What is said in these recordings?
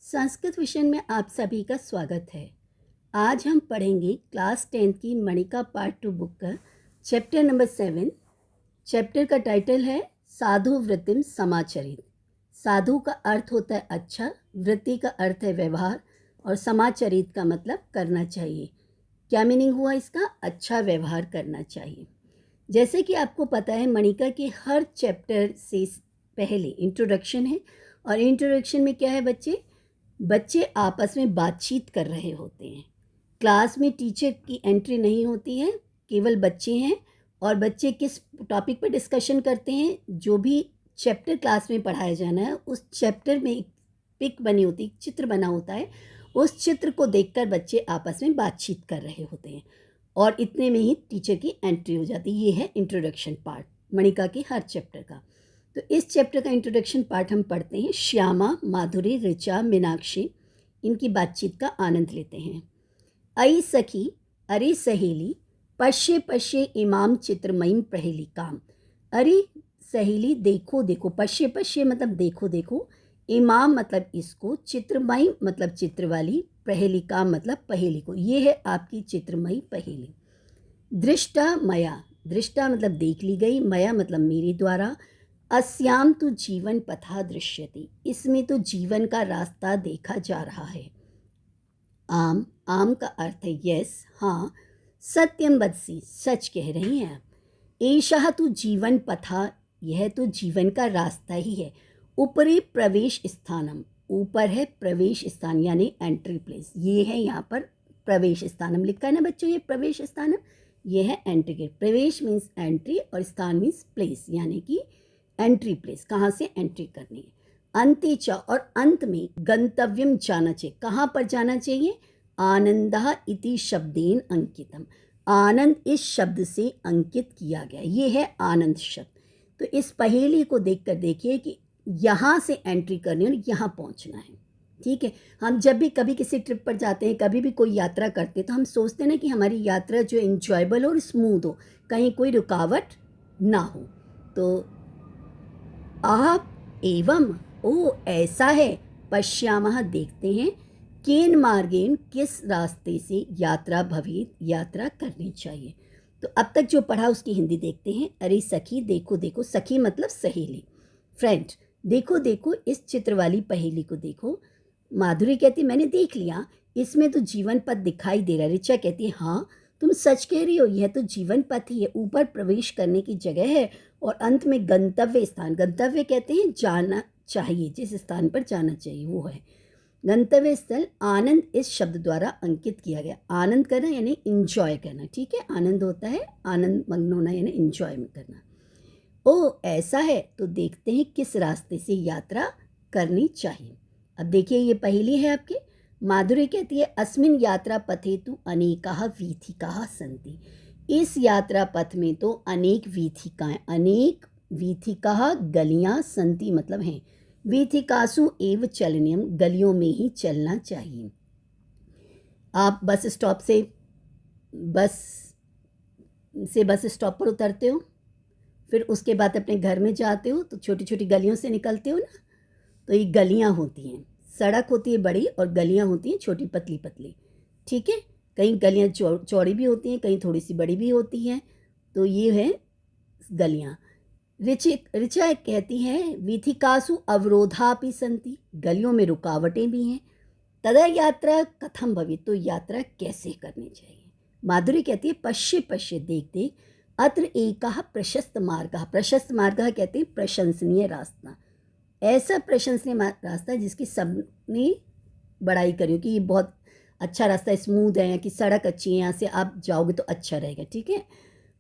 संस्कृत विषय में आप सभी का स्वागत है। आज हम पढ़ेंगे क्लास 10 की मणिका पार्ट 2 बुक का चैप्टर नंबर 7। चैप्टर का टाइटल है साधु वृत्तिम समाचरित। साधु का अर्थ होता है अच्छा, वृत्ति का अर्थ है व्यवहार और समाचरित का मतलब करना चाहिए। क्या मीनिंग हुआ इसका? अच्छा व्यवहार करना चाहिए। जैसे कि आपको पता है मणिका के हर चैप्टर से पहले इंट्रोडक्शन है और इंट्रोडक्शन में क्या है, बच्चे आपस में बातचीत कर रहे होते हैं। क्लास में टीचर की एंट्री नहीं होती है, केवल बच्चे हैं और बच्चे किस टॉपिक पर डिस्कशन करते हैं, जो भी चैप्टर क्लास में पढ़ाया जाना है उस चैप्टर में एक पिक बनी होती है, चित्र बना होता है, उस चित्र को देखकर बच्चे आपस में बातचीत कर रहे होते हैं और इतने में ही टीचर की एंट्री हो जाती है। ये है इंट्रोडक्शन पार्ट मणिका के हर चैप्टर का। तो इस चैप्टर का इंट्रोडक्शन पार्ट हम पढ़ते हैं। श्यामा, माधुरी, ऋचा, मीनाक्षी इनकी बातचीत का आनंद लेते हैं। अई सखी, अरे सहेली, पश्ये पश्ये इमाम चित्रमयी पहेली काम। अरे सहेली देखो देखो, पश्ये पश्ये मतलब देखो देखो, इमाम मतलब इसको, चित्रमयी मतलब चित्र वाली, पहेली काम मतलब पहेली को। ये है आपकी चित्रमयी पहेली। दृष्टा मया, दृष्टा मतलब देख ली गई, मया मतलब मेरे द्वारा, अस्याम तो जीवन पथा दृश्यति, इसमें तो जीवन का रास्ता देखा जा रहा है। आम, आम का अर्थ है यस, हाँ। सत्यम वदसी, सच कह रही हैं आप। एषः तो जीवन पथा, यह तो जीवन का रास्ता ही है। ऊपरी प्रवेश स्थानम, ऊपर है प्रवेश स्थान यानी एंट्री प्लेस। ये है यहाँ पर प्रवेश स्थानम लिखा है ना बच्चों, ये प्रवेश स्थानम, ये है एंट्री गेट। प्रवेश मीन्स एंट्री और स्थान मीन्स प्लेस यानी कि एंट्री प्लेस, कहाँ से एंट्री करनी है। अंतेच, और अंत में गंतव्यम जाना चाहिए। कहाँ पर जाना चाहिए? आनंदः इति शब्देन अंकितम, आनंद इस शब्द से अंकित किया गया, ये है आनंद शब्द। तो इस पहेली को देखकर देखिए कि यहाँ से एंट्री करनी है और यहाँ पहुँचना है। ठीक है, हम जब भी कभी किसी ट्रिप पर जाते हैं, कभी भी कोई यात्रा करते हैं, तो हम सोचते हैं ना कि हमारी यात्रा जो इंजॉयबल हो और स्मूथ हो, कहीं कोई रुकावट ना हो। तो आप एवं, ओ ऐसा है, पश्यामः देखते हैं, केन मार्गेन किस रास्ते से यात्रा भवेत, यात्रा करनी चाहिए। तो अब तक जो पढ़ा उसकी हिंदी देखते हैं। अरे सखी देखो देखो, सखी मतलब सहेली, फ्रेंड, देखो देखो इस चित्र वाली पहेली को देखो। माधुरी कहती मैंने देख लिया, इसमें तो जीवन पथ दिखाई दे रहा है। ऋचा कहती है हाँ तुम सच कह रही हो, यह तो जीवन पथ ही है, ऊपर प्रवेश करने की जगह है और अंत में गंतव्य स्थान, गंतव्य कहते हैं जाना चाहिए, जिस स्थान पर जाना चाहिए वो है गंतव्य स्थल। आनंद इस शब्द द्वारा अंकित किया गया। आनंद करना यानी इंजॉय करना, ठीक है, आनंद होता है आनंद मग्न होना यानी इंजॉय करना। ओ ऐसा है, तो देखते हैं किस रास्ते से यात्रा करनी चाहिए। अब देखिए ये पहेली है आपकी। माधुरी कहती है अस्मिन यात्रा पथे तु अनेकाः वीथिकाः सन्ति, इस यात्रा पथ में तो अनेक वीथिकाएं, अनेक वीथिकाः गलियां, सन्ति मतलब हैं, वीथिकासु एव चलनीयम, गलियों में ही चलना चाहिए। आप बस स्टॉप पर उतरते हो, फिर उसके बाद अपने घर में जाते हो तो छोटी छोटी गलियों से निकलते हो ना, तो ये गलियां होती हैं। सड़क होती है बड़ी और गलियां होती हैं छोटी पतली पतली, ठीक है। कहीं गलियां चौड़ी भी होती हैं, कहीं थोड़ी सी बड़ी भी होती हैं, तो ये है गलियां। ऋचा कहती है वीथिकासु अवरोधापि सन्ति, गलियों में रुकावटें भी हैं। तदा यात्रा कथम भवेत्, तो यात्रा कैसे करनी चाहिए। माधुरी कहती है पश्य पश्य देख देख, अत्र एकः प्रशस्त मार्गः, प्रशस्त मार्गः कहते हैं प्रशंसनीय रास्ता, ऐसा प्रशंसनीय रास्ता जिसकी सबने बड़ाई करी हो कि ये बहुत अच्छा रास्ता, स्मूथ है, कि सड़क अच्छी है, यहाँ से आप जाओगे तो अच्छा रहेगा, ठीक है।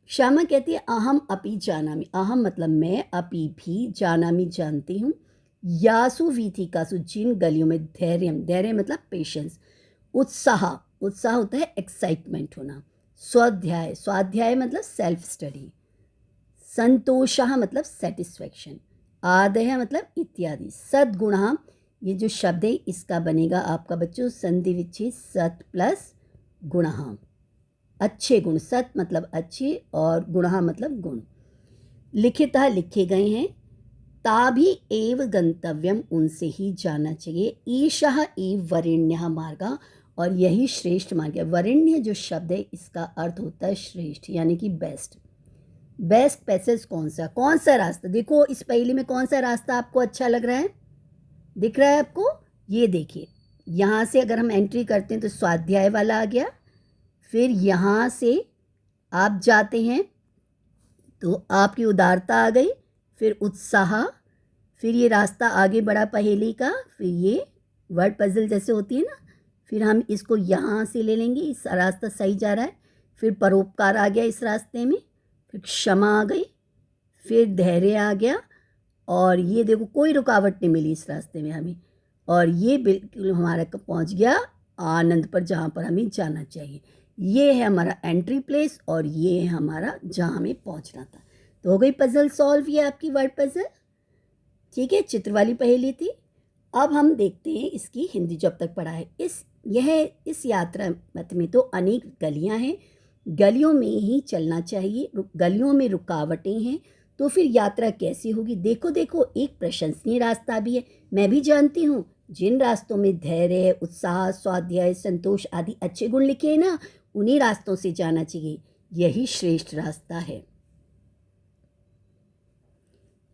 श्यामा कहती है अहम अपि जानामि, अहम मतलब मैं, अपि भी, जानामि जानती हूँ, यासु वीथिकासु जिन गलियों में, धैर्यम, धैर्य मतलब पेशेंस, उत्साह, उत्साह होता है एक्साइटमेंट होना, स्वाध्याय, स्वाध्याय मतलब सेल्फ स्टडी, संतोषः मतलब सेटिस्फैक्शन, आदय मतलब इत्यादि, सद्गुणः, ये जो शब्द है इसका बनेगा आपका बच्चों संधि विच्छेद सत प्लस गुणः, अच्छे गुण, सत मतलब अच्छे और गुणः मतलब गुण। लिखितः लिखे गए हैं, ताभि एव गंतव्यम, उनसे ही जाना चाहिए। ईशः एव वरेण्यः मार्गः, और यही श्रेष्ठ मार्ग है। वरेण्य जो शब्द है इसका अर्थ होता है श्रेष्ठ, यानी कि बेस्ट। बेस्ट पैसेज कौन सा रास्ता? देखो इस पहेली में कौन सा रास्ता आपको अच्छा लग रहा है, दिख रहा है आपको? ये देखिए, यहाँ से अगर हम एंट्री करते हैं तो स्वाध्याय वाला आ गया, फिर यहाँ से आप जाते हैं तो आपकी उदारता आ गई, फिर उत्साह, फिर ये रास्ता आगे बढ़ा पहेली का, फिर ये वर्ड पजल जैसे होती है ना, फिर हम इसको यहाँ से ले लेंगे, इस रास्ता सही जा रहा है। फिर परोपकार आ गया इस रास्ते में, फिर क्षमा आ गई, फिर धैर्य आ गया, और ये देखो कोई रुकावट नहीं मिली इस रास्ते में हमें, और ये बिल्कुल हमारा पहुँच गया आनंद पर, जहाँ पर हमें जाना चाहिए। ये है हमारा एंट्री प्लेस, और ये है हमारा जहाँ हमें पहुँचना था। तो हो गई पजल सॉल्व, ये आपकी वर्ड पजल। ठीक है, चित्र वाली पहेली थी। अब हम देखते हैं इसकी हिंदी जो अब तक पढ़ा है। इस यात्रा मत में तो अनेक गलियां हैं, गलियों में ही चलना चाहिए, गलियों में रुकावटें हैं, तो फिर यात्रा कैसी होगी? देखो देखो, एक प्रशंसनीय रास्ता भी है। मैं भी जानती हूँ जिन रास्तों में धैर्य, उत्साह, स्वाध्याय, संतोष आदि अच्छे गुण लिखे हैं ना, उन्हीं रास्तों से जाना चाहिए। यही श्रेष्ठ रास्ता है।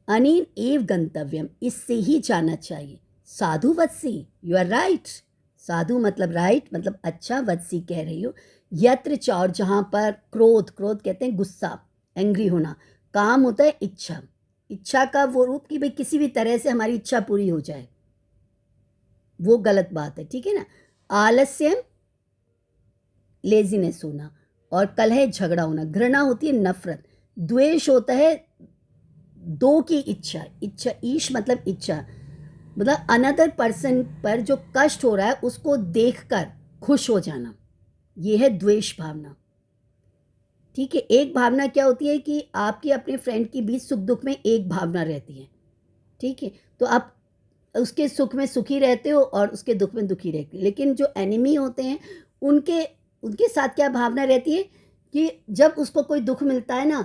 अनेन एव गंतव्यम, इससे ही जाना चाहिए। साधु वत्सी, यू आर राइट। साधु मतलब राइट, मतलब अच्छा, वत्सी कह रही हो। यत्र चौर, जहाँ पर क्रोध, क्रोध कहते हैं गुस्सा, एंग्री होना। काम होता है इच्छा, इच्छा का वो रूप कि भाई किसी भी तरह से हमारी इच्छा पूरी हो जाए, वो गलत बात है, ठीक है ना। आलस्यम, लेजीनेस होना, और कलह, झगड़ा होना। घृणा होती है नफरत। द्वेष होता है दो की इच्छा, ईश मतलब इच्छा, मतलब अनदर पर्सन पर जो कष्ट हो रहा है उसको देखकर खुश हो जाना, ये है द्वेष भावना। ठीक है, एक भावना क्या होती है कि आपकी अपने फ्रेंड के बीच सुख दुख में एक भावना रहती है, ठीक है, तो आप उसके सुख में सुखी रहते हो और उसके दुख में दुखी रहते हो। लेकिन जो एनिमी होते हैं उनके साथ क्या भावना रहती है कि जब उसको कोई दुख मिलता है ना,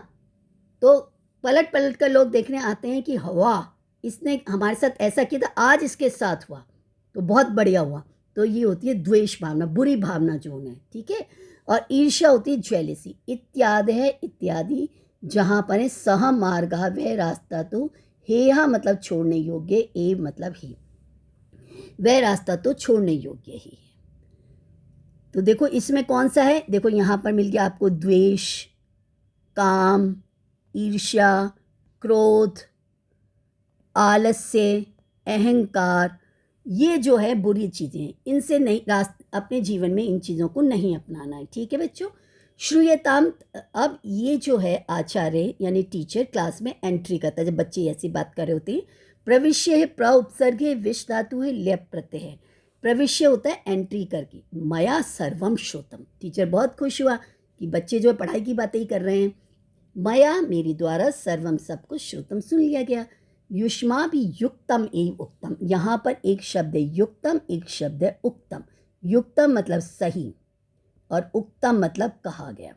तो पलट पलट कर लोग देखने आते हैं कि वाह, इसने हमारे साथ ऐसा किया था, आज इसके साथ हुआ तो बहुत बढ़िया हुआ। तो ये होती है द्वेष भावना, बुरी भावना जो है, ठीक है। और ईर्ष्या होती है जेलेसी, इत्यादि है इत्यादि। जहाँ पर है सह मार्ग, वह रास्ता तो, हेहा मतलब छोड़ने योग्य, एव मतलब ही, वह रास्ता तो छोड़ने योग्य ही है। तो देखो इसमें कौन सा है, देखो यहाँ पर मिल गया आपको द्वेष, काम, ईर्ष्या, क्रोध, आलस्य, अहंकार। ये जो है बुरी चीज़ें हैं, इनसे नहीं, अपने जीवन में इन चीज़ों को नहीं अपनाना है, ठीक है बच्चों। श्रूयताम, अब ये जो है आचार्य यानी टीचर क्लास में एंट्री करता है जब बच्चे ऐसी बात कर रहे होते हैं। प्रविश्य है, प्र उपसर्ग है, विश धातु है, ल्यप प्रत्यय है। प्रविश्य होता है एंट्री करके। मया सर्वम श्रुतम, टीचर बहुत खुश हुआ कि बच्चे जो है पढ़ाई की बातें ही कर रहे हैं। मया मेरी द्वारा, सर्वम सब कुछ, श्रुतम सुन लिया गया। युष्मा भी युक्तम एव उक्तम, यहाँ पर एक शब्द है युक्तम, एक शब्द है उक्तम। युक्तम मतलब सही और उक्तम मतलब कहा गया,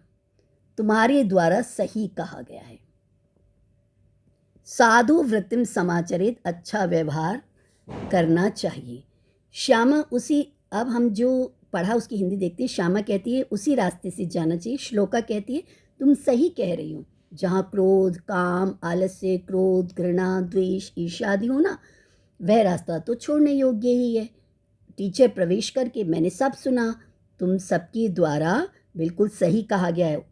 तुम्हारे द्वारा सही कहा गया है। साधु वृत्तिम समाचरित, अच्छा व्यवहार करना चाहिए। श्यामा, उसी, अब हम जो पढ़ा उसकी हिंदी देखते हैं। श्यामा कहती है उसी रास्ते से जाना चाहिए। श्लोका कहती है तुम सही कह रही हो, जहाँ क्रोध, काम, आलस्य, क्रोध, घृणा, द्वेष, ईर्ष्या आदि हो ना, वह रास्ता तो छोड़ने योग्य ही है। टीचर प्रवेश करके मैंने सब सुना, तुम सबके द्वारा बिल्कुल सही कहा गया है,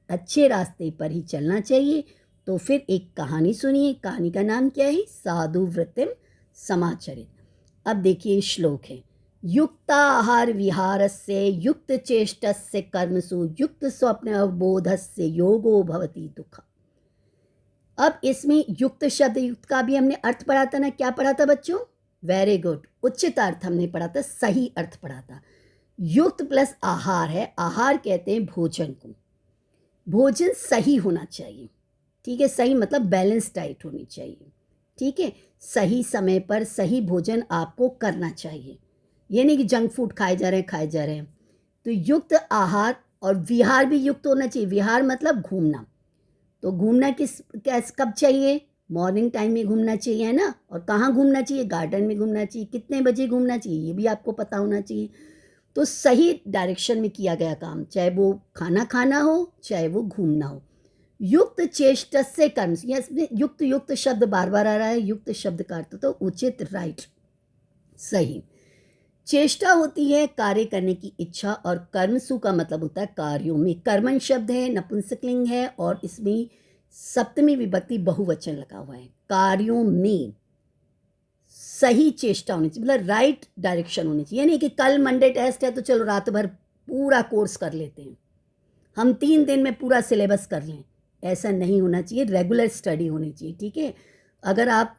अच्छे रास्ते पर ही चलना चाहिए। तो फिर एक कहानी सुनिए, कहानी का नाम क्या है? साधु वृत्तिम समाचरित। अब देखिए श्लोक है, युक्ताहार विहारस्य युक्त चेष्टस्य कर्मसु युक्त स्वप्न अवबोधस्य योगो भवति दुःखम्। अब इसमें युक्त शब्द, युक्त का भी हमने अर्थ पढ़ा था ना, क्या पढ़ा था बच्चों? वेरी गुड, उचित अर्थ हमने पढ़ा था, सही अर्थ पढ़ा था। युक्त प्लस आहार है, आहार कहते हैं भोजन को। भोजन सही होना चाहिए, ठीक है, सही मतलब बैलेंस डाइट होनी चाहिए, ठीक है। सही समय पर सही भोजन आपको करना चाहिए, ये नहीं कि जंक फूड खाए जा रहे हैं। तो युक्त आहार, और विहार भी युक्त होना चाहिए। विहार मतलब घूमना, तो घूमना कब चाहिए? मॉर्निंग टाइम में घूमना चाहिए, है ना। और कहाँ घूमना चाहिए, गार्डन में घूमना चाहिए, कितने बजे घूमना चाहिए ये भी आपको पता होना चाहिए। तो सही डायरेक्शन में किया गया काम, चाहे वो खाना खाना हो चाहे वो घूमना हो। युक्त चेष्टस्य कर्म, इसमें युक्त युक्त शब्द बार बार आ रहा है। युक्त शब्द का अर्थ तो उचित, राइट, सही। चेष्टा होती है कार्य करने की इच्छा, और कर्मसु का मतलब होता है कार्यों में। कर्मण शब्द है, नपुंसकलिंग है, और इसमें सप्तमी विभक्ति बहुवचन लगा हुआ है। कार्यों में सही चेष्टा होनी चाहिए, मतलब राइट डायरेक्शन होनी चाहिए। यानी कि कल मंडे टेस्ट है तो चलो रात भर पूरा कोर्स कर लेते हैं, हम 3 दिन में पूरा सिलेबस कर लें, ऐसा नहीं होना चाहिए। रेगुलर स्टडी होनी चाहिए, ठीक है। अगर आप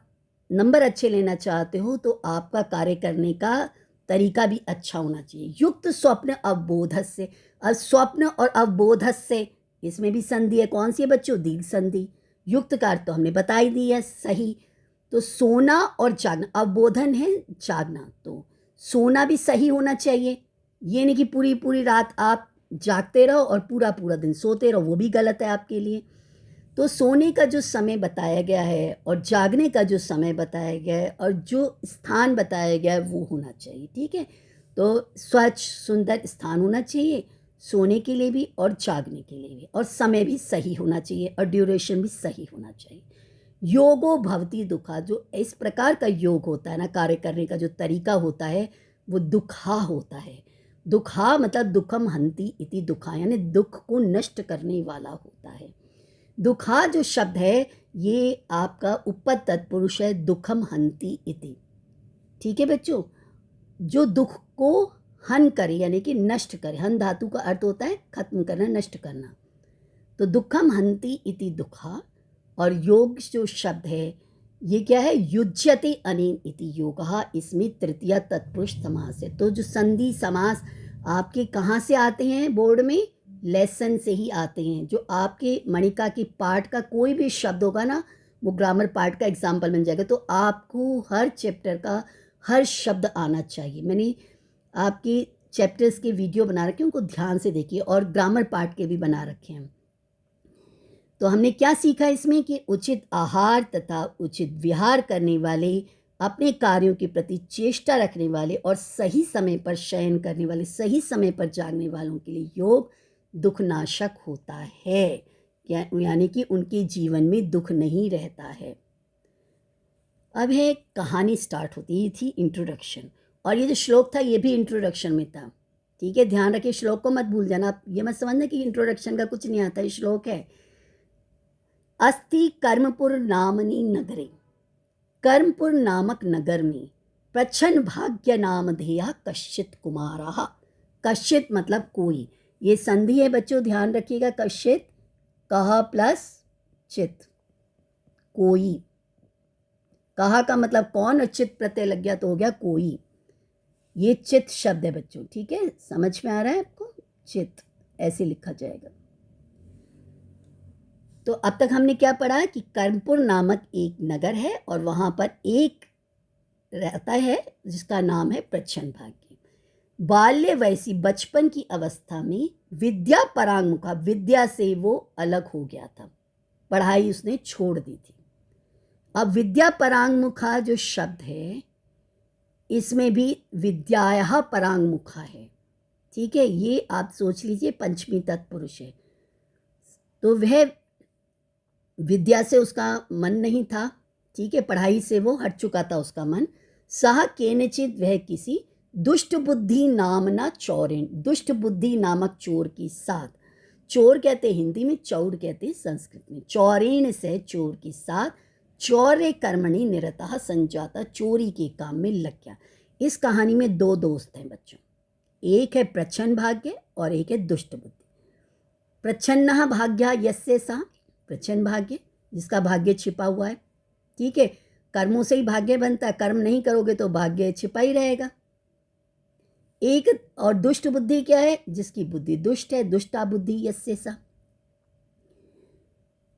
नंबर अच्छे लेना चाहते हो तो आपका कार्य करने का तरीका भी अच्छा होना चाहिए। युक्त स्वप्न अवबोधस्य, अब स्वप्न और अवबोधस्य इसमें भी संधि है। कौन सी है बच्चों, दीर्घ संधि। युक्त का अर्थ तो हमने बता ही दी है, सही। तो सोना और जागना, अवबोधन है जागना, तो सोना भी सही होना चाहिए। ये नहीं कि पूरी पूरी रात आप जागते रहो और पूरा पूरा दिन सोते रहो, वो भी गलत है आपके लिए। तो सोने का जो समय बताया गया है और जागने का जो समय बताया गया है और जो स्थान बताया गया है वो होना चाहिए, ठीक है। तो स्वच्छ सुंदर स्थान होना चाहिए सोने के लिए भी और जागने के लिए भी, और समय भी सही होना चाहिए और ड्यूरेशन भी सही होना चाहिए। योगो भवति दुखा, जो इस प्रकार का योग होता है ना, कार्य करने का जो तरीका होता है वो दुखा होता है। दुखा मतलब दुखम हंति इति दुखा, यानी दुख को नष्ट करने वाला होता है। दुखा जो शब्द है ये आपका उपपद तत्पुरुष है, दुखम हंति इति, ठीक है बच्चों। जो दुख को हन करे यानी कि नष्ट करे, हन धातु का अर्थ होता है खत्म करना, नष्ट करना। तो दुखम हंति इति दुखा, और योग जो शब्द है ये क्या है, युज्यते अनेन इति योगः, इसमें तृतीया तत्पुरुष समास है। तो जो संधि समास आपके कहाँ से आते हैं बोर्ड में, लेसन से ही आते हैं। जो आपके मणिका की पार्ट का कोई भी शब्द होगा ना, वो ग्रामर पार्ट का एग्जाम्पल बन जाएगा। तो आपको हर चैप्टर का हर शब्द आना चाहिए। मैंने आपके चैप्टर्स के वीडियो बना रखे हैं, उनको ध्यान से देखिए, और ग्रामर पार्ट के भी बना रखे हैं। तो हमने क्या सीखा इसमें कि उचित आहार तथा उचित विहार करने वाले, अपने कार्यों के प्रति चेष्टा रखने वाले और सही समय पर शयन करने वाले, सही समय पर जागने वालों के लिए योग दुखनाशक होता है, यानी कि उनके जीवन में दुख नहीं रहता है। अब है कहानी स्टार्ट होती है, ये थी इंट्रोडक्शन, और ये जो श्लोक था ये भी इंट्रोडक्शन में था, ठीक है। ध्यान रखिए, श्लोक को मत भूल जाना, आप ये मत समझना कि इंट्रोडक्शन का कुछ नहीं आता, ये श्लोक है। अस्ति कर्मपुर नामनी नगरे, कर्मपुर नामक नगर में प्रच्छन्न भाग्य नामधेया कश्चित कुमारः। कश्चित मतलब कोई, ये संधि है बच्चों, ध्यान रखिएगा। कश्चित, कह प्लस चित, कोई। कहा का मतलब कौन, और चित प्रत्यय लग गया तो हो गया कोई। ये चित शब्द है बच्चों, ठीक है, समझ में आ रहा है आपको, चित ऐसे लिखा जाएगा। तो अब तक हमने क्या पढ़ा कि कर्मपुर नामक एक नगर है और वहां पर एक रहता है जिसका नाम है प्रच्छन्न भाग्य। बाल्य वयसी, बचपन की अवस्था में विद्या परांगमुखा, विद्या से वो अलग हो गया था, पढ़ाई उसने छोड़ दी थी। अब विद्या परांगमुखा जो शब्द है इसमें भी विद्याया परांगमुखा है, ठीक है। ये आप सोच लीजिए पंचमी तत्पुरुष है। तो वह विद्या से उसका मन नहीं था, ठीक है, पढ़ाई से वो हट चुका था उसका मन। सह केनचित, वह किसी दुष्ट बुद्धि नामना चौरेन, दुष्ट बुद्धि नामक चोर के साथ, चोर कहते हिंदी में, चौर कहते संस्कृत में, चौरेन से चोर के साथ, चौर्य कर्मणि निरतः संजाता, चोरी के काम में लग गया। इस कहानी में दो दोस्त हैं बच्चों, एक है प्रच्छन्न भाग्य और एक है दुष्ट बुद्धि। प्रच्छन्न भाग्य यस्य सा, प्रच्छन्न भाग्य जिसका भाग्य छिपा हुआ है, ठीक है। कर्मों से ही भाग्य बनता है, कर्म नहीं करोगे तो भाग्य छिपा ही रहेगा। एक और दुष्ट बुद्धि क्या है, जिसकी बुद्धि दुष्ट है, दुष्टा बुद्धि यस्य सा।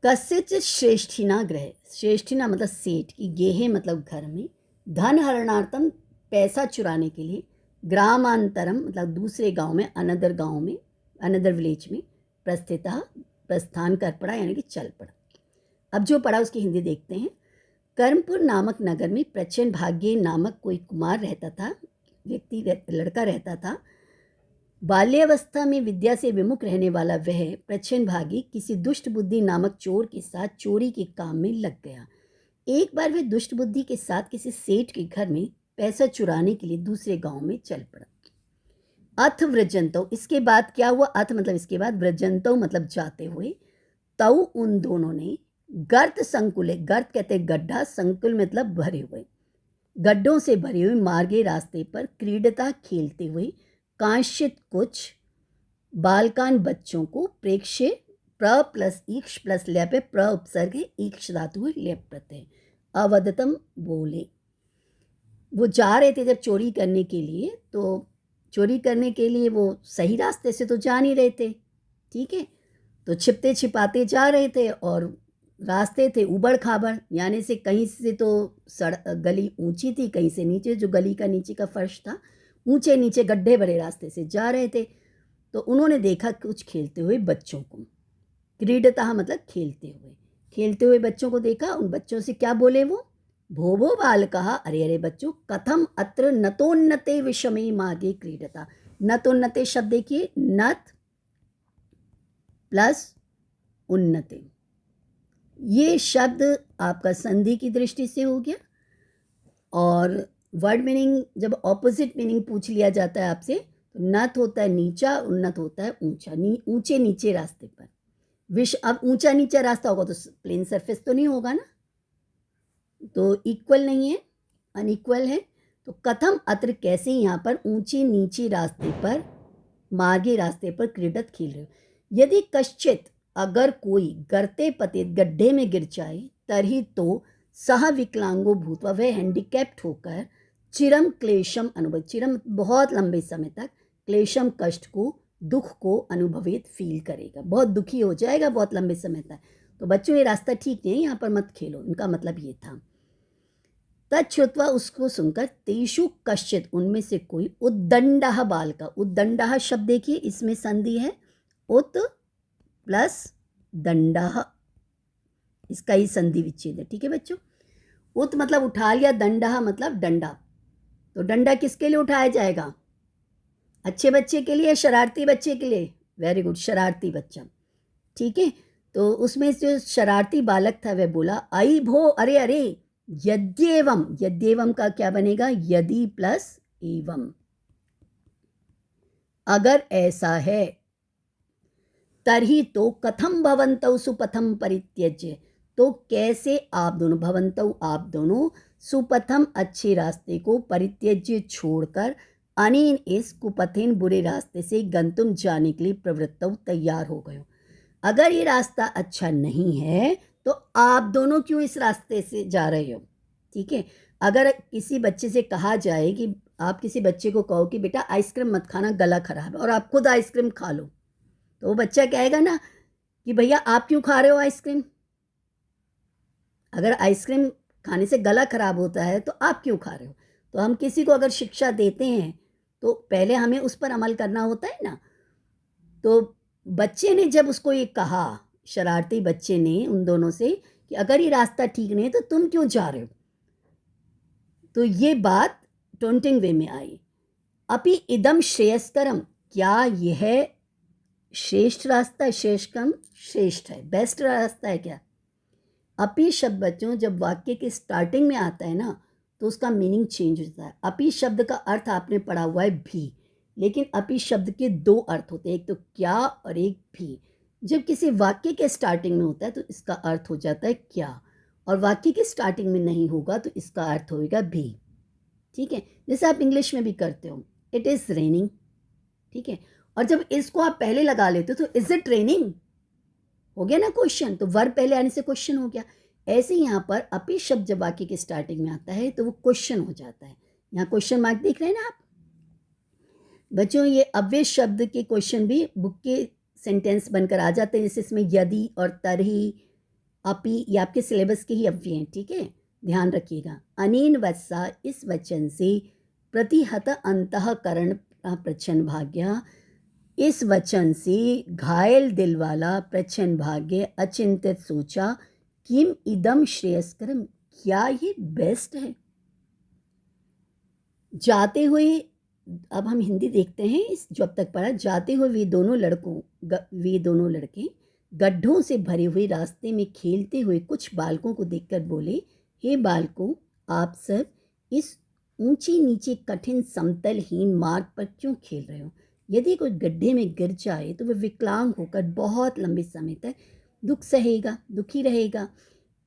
कस्यचित् श्रेष्ठिना ग्रह, श्रेष्ठिना मतलब सेठ की, गेहे मतलब घर में, धन हरणार्थम पैसा चुराने के लिए, ग्रामांतरम मतलब दूसरे गांव में, अनदर गांव में, अनदर विलेज में, प्रस्थितः प्रस्थान कर पड़ा यानी कि चल पड़ा। अब जो पढ़ा उसकी हिंदी देखते हैं। कर्मपुर नामक नगर में प्रच्छन्न भाग्य नामक कोई कुमार रहता था, लड़का रहता था। बाल्यावस्था में विद्या से विमुख रहने वाला वह प्रच्छन्न भागी किसी दुष्ट बुद्धि नामक चोर के साथ चोरी के काम में लग गया। एक बार वह दुष्ट बुद्धि के साथ किसी सेठ के घर में पैसा चुराने के लिए दूसरे गांव में चल पड़ा। अथ व्रजंतो, इसके बाद क्या हुआ? अथ मतलब इसके बाद, व्रजंतो मतलब जाते हुए, तऊ उन दोनों ने गर्त संकुले, गर्त कहते गड्ढा, संकुल मतलब भरे हुए, गड्ढों से भरे हुए मार्गे रास्ते पर क्रीडता खेलते हुए कांशित कुछ बालकान बच्चों को प्रेक्ष्य, प्र प्लस ईक्ष प्लस ल्या पे प्र उपसर्ग है, ईक्ष धातु है, लेप प्रत्यय, अवदतम बोले। वो जा रहे थे जब चोरी करने के लिए, तो चोरी करने के लिए वो सही रास्ते से तो जा नहीं रहे थे, ठीक है, तो छिपते छिपाते जा रहे थे और रास्ते थे उबड़ खाबड़, यानी से कहीं से तो गली ऊंची थी, कहीं से नीचे, जो गली का नीचे का फर्श था, ऊंचे नीचे गड्ढे भरे रास्ते से जा रहे थे। तो उन्होंने देखा कुछ खेलते हुए बच्चों को, क्रीडता मतलब खेलते हुए बच्चों को देखा। उन बच्चों से क्या बोले वो? भो भो बाल कहा, अरे अरे बच्चों, कथम अत्र नतोन्नते विषमे मार्गे क्रीडता। नतोन्नते शब्द देखिए, नत प्लस उन्नते, ये शब्द आपका संधि की दृष्टि से हो गया। और वर्ड मीनिंग, जब ऑपोजिट मीनिंग पूछ लिया जाता है आपसे, तो नत होता है नीचा, उन्नत होता है ऊंचा, ऊंचे नीचे रास्ते पर। अब ऊंचा नीचा रास्ता होगा तो प्लेन सरफेस तो नहीं होगा ना, तो इक्वल नहीं है, अनइक्वल है। तो कथम अत्र, कैसे यहाँ पर ऊंचे नीचे रास्ते पर, मार्गे रास्ते पर क्रीडत खेल रहे हो। यदि कश्चित, अगर कोई गर्ते पतित, गड्ढे में गिर जाए, तरी तो सह विकलांगो भूतवा, वह हैंडीकैप्ड होकर चिरम क्लेशम अनुभव, चिरम बहुत लंबे समय तक, क्लेशम कष्ट को, दुख को अनुभवित फील करेगा, बहुत दुखी हो जाएगा बहुत लंबे समय तक। तो बच्चों ये रास्ता ठीक नहीं है, यहाँ पर मत खेलो, इनका मतलब ये था। तच्छ्रुत्वा, उसको सुनकर, तेषु कश्चित, उनमें से कोई, उद्दंडः बालका, उद्दंडः शब्द देखिए, इसमें संधि है, उत प्लस दंडः, इसका ही संधि विच्छेद है, ठीक है बच्चों। उत मतलब उठा लिया, दंडः मतलब डंडा। तो डंडा किसके लिए उठाया जाएगा? अच्छे बच्चे के लिए, शरारती बच्चे के लिए? वेरी गुड, शरारती बच्चा, ठीक है। तो उसमें जो शरारती बालक था वह बोला, आई भो, अरे अरे, यद्येवम, यद्येवम का क्या बनेगा? यदि प्लस एवं, अगर ऐसा है, तरही तो कथम भवन्तौ सुपथम परित्यज्य, तो कैसे आप दोनों, भवन्तौ आप दोनों, सुपथम अच्छे रास्ते को, परित्यज्य छोड़कर, अनेन इस कुपथेन बुरे रास्ते से, गंतुम जाने के लिए, प्रवृत्तौ तैयार हो गए। अगर ये रास्ता अच्छा नहीं है तो आप दोनों क्यों इस रास्ते से जा रहे हो, ठीक है। अगर किसी बच्चे से कहा जाए कि आप किसी बच्चे को कहो कि बेटा आइसक्रीम मत खाना, गला खराब है, और आप खुद आइसक्रीम खा लो, तो वो बच्चा कहेगा ना कि भैया आप क्यों खा रहे हो आइसक्रीम? अगर आइसक्रीम खाने से गला खराब होता है तो आप क्यों खा रहे हो? तो हम किसी को अगर शिक्षा देते हैं तो पहले हमें उस पर अमल करना होता है ना। तो बच्चे ने जब उसको ये कहा, शरारती बच्चे ने उन दोनों से, कि अगर ये रास्ता ठीक नहीं है तो तुम क्यों जा रहे हो, तो ये बात टोंटिंग वे में आई। अपि इदम श्रेयस्करम, क्या यह श्रेष्ठ रास्ता है? श्रेष्ठकम श्रेष्ठ है, बेस्ट रास्ता है क्या? अपि शब्द बच्चों जब वाक्य के स्टार्टिंग में आता है ना तो उसका मीनिंग चेंज होता है। अपि शब्द का अर्थ आपने पढ़ा हुआ है भी, लेकिन अपि शब्द के दो अर्थ होते हैं, एक तो क्या और एक भी। जब किसी वाक्य के स्टार्टिंग में होता है तो इसका अर्थ हो जाता है क्या, और वाक्य के स्टार्टिंग में नहीं होगा तो इसका अर्थ होगा भी, ठीक है। जैसे आप इंग्लिश में भी करते हो, इट इज़ रेनिंग, ठीक है, और जब इसको आप पहले लगा लेते हो तो इज इट रेनिंग, हो गया ना क्वेश्चन, तो वर्ब पहले आने से क्वेश्चन हो गया। ऐसे यहाँ पर अपि शब्द जब वाक्य के स्टार्टिंग में आता है तो वो क्वेश्चन हो जाता है। यहाँ क्वेश्चन मार्क देख रहे हैं ना आप बच्चों, ये अव्यय शब्द के क्वेश्चन भी बुक के सेंटेंस बनकर आ जाते हैं, जैसे इसमें यदि और तरही, अपि, ये आपके सिलेबस के ही अव्यय हैं, ठीक है, ध्यान रखिएगा। अनेन वत्सा, इस वचन से, प्रतिहत अंतःकरण प्रच्छन्न भाग्य, इस वचन से घायल दिल वाला प्रच्छन्न भाग्य अचिंतित सोचा, किम इदम श्रेयस्करम, क्या ये बेस्ट है? जाते हुए, अब हम हिंदी देखते हैं इस जो अब तक पढ़ा। जाते हुए वे दोनों लड़के गड्ढों से भरे हुए रास्ते में खेलते हुए कुछ बालकों को देखकर बोले, हे बालकों, आप सब इस ऊंची नीचे कठिन समतलहीन मार्ग पर क्यों खेल रहे हो? यदि कोई गड्ढे में गिर जाए तो वह विकलांग होकर बहुत लंबे समय तक दुखी रहेगा।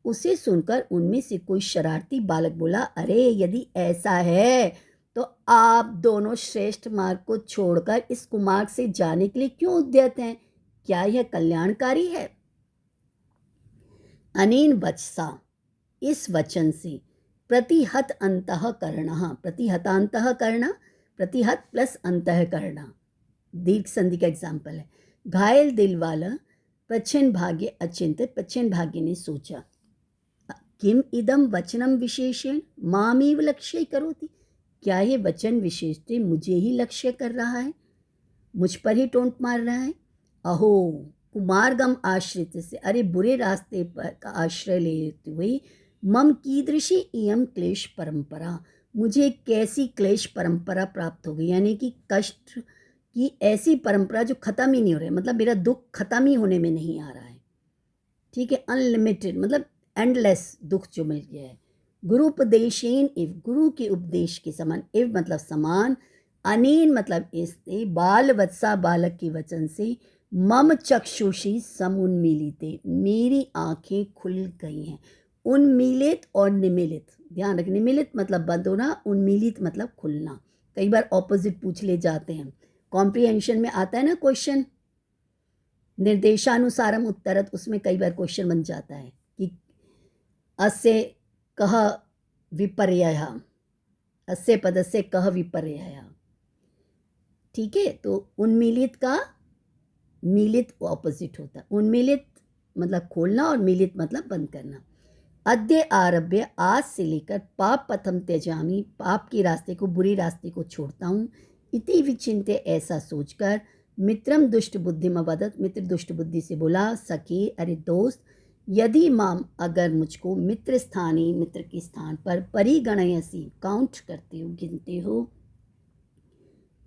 उसे सुनकर उनमें से कोई शरारती बालक बोला, अरे यदि ऐसा है तो आप दोनों श्रेष्ठ मार्ग को छोड़कर इस कुमार्ग से जाने के लिए क्यों उद्यत हैं? क्या यह कल्याणकारी है? अनेन वचसा, इस वचन से प्रतिहत अंतःकरणः, प्रतिहतांतःकरण, प्रतिहत प्लस अंतःकरण दीर्घ संधि का एग्जाम्पल है। घायल दिल वाला प्रच्छन्न भाग्य अचिंतित, प्रच्छन्न भाग्य ने सोचा, किम इदम वचनम विशेषण मामेव लक्ष्य करोति, क्या ये वचन विशेषते मुझे ही लक्ष्य कर रहा है, मुझ पर ही टोंट मार रहा है? अहो कुमार्गम आश्रित से, अरे बुरे रास्ते पर का आश्रय लेते हुए मम कीदृशी इयम क्लेश परंपरा, मुझे कैसी क्लेश परंपरा प्राप्त हो गई, यानी कि कष्ट की ऐसी परंपरा जो ख़त्म ही नहीं हो रही, मतलब मेरा दुख ख़त्म ही होने में नहीं आ रहा है। ठीक है, अनलिमिटेड मतलब एंडलेस दुख जो मिल गया है। गुरुपदेशेन इव, गुरु के उपदेश के समान, इव मतलब समान, अनेन मतलब इससे, बाल वत्सा बालक के वचन से, मम चक्षुषी समुन्मीलिते, मेरी आंखें खुल गई हैं। उन्मीलित और निमिलित, ध्यान रखें, निमिलित मतलब बंद होना, उन्मीलित मतलब खुलना। कई बार ऑपोजिट पूछ ले जाते हैं, कॉम्प्रिहेंशन में आता है ना क्वेश्चन, निर्देशानुसारम उत्तरत, उसमें कई बार क्वेश्चन बन जाता है कि अस्य कह विपर्ययः, अस्य पदस्य कह विपर्ययः। ठीक है, तो उन्मीलित का मीलित ऑपोजिट होता है। उन्मीलित मतलब खोलना और मीलित मतलब बंद करना। अद्य आरभ्य, आज से लेकर पाप पथम त्यजामि, पाप के रास्ते को, बुरी रास्ते को छोड़ता हूँ। इति विचिन्त्य, ऐसा सोचकर, मित्रम दुष्ट बुद्धिम वदत, मित्र दुष्ट बुद्धि से बोला, सखी अरे दोस्त, यदि माम अगर मुझको मित्र स्थानी, मित्र के स्थान पर परिगणयसी काउंट करते हो, गिनते हो,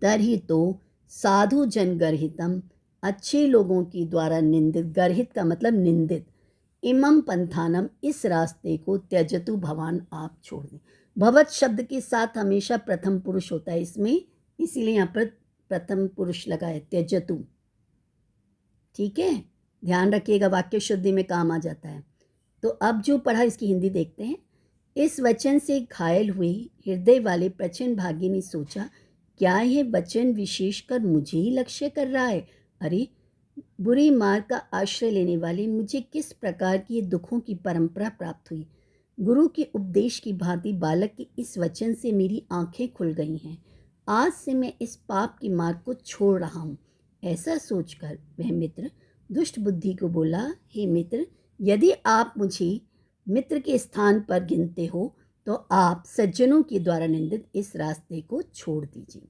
तरही तो साधु जन गर्हितम, अच्छे लोगों के द्वारा निंदित, गर्हित का मतलब निंदित, इमम पंथानम, इस रास्ते को, त्यजतु भवान, आप छोड़ दें। भवत शब्द के साथ हमेशा प्रथम पुरुष होता है इसमें, इसीलिए यहाँ पर प्रथम पुरुष लगा है, त्यजतु। ठीक है, ध्यान रखिएगा, वाक्य शुद्धि में काम आ जाता है। तो अब जो पढ़ा इसकी हिंदी देखते हैं। इस वचन से घायल हुए हृदय वाले प्रचन्न भागी ने सोचा, क्या यह वचन विशेषकर मुझे ही लक्ष्य कर रहा है? अरे बुरी मार्ग का आश्रय लेने वाले मुझे किस प्रकार की दुखों की परंपरा प्राप्त हुई? गुरु के उपदेश की भांति बालक के इस वचन से मेरी आंखें खुल गई हैं। आज से मैं इस पाप की मार्ग को छोड़ रहा हूँ। ऐसा सोचकर वह मित्र दुष्ट बुद्धि को बोला, हे मित्र, यदि आप मुझे मित्र के स्थान पर गिनते हो तो आप सज्जनों के द्वारा निंदित इस रास्ते को छोड़ दीजिए।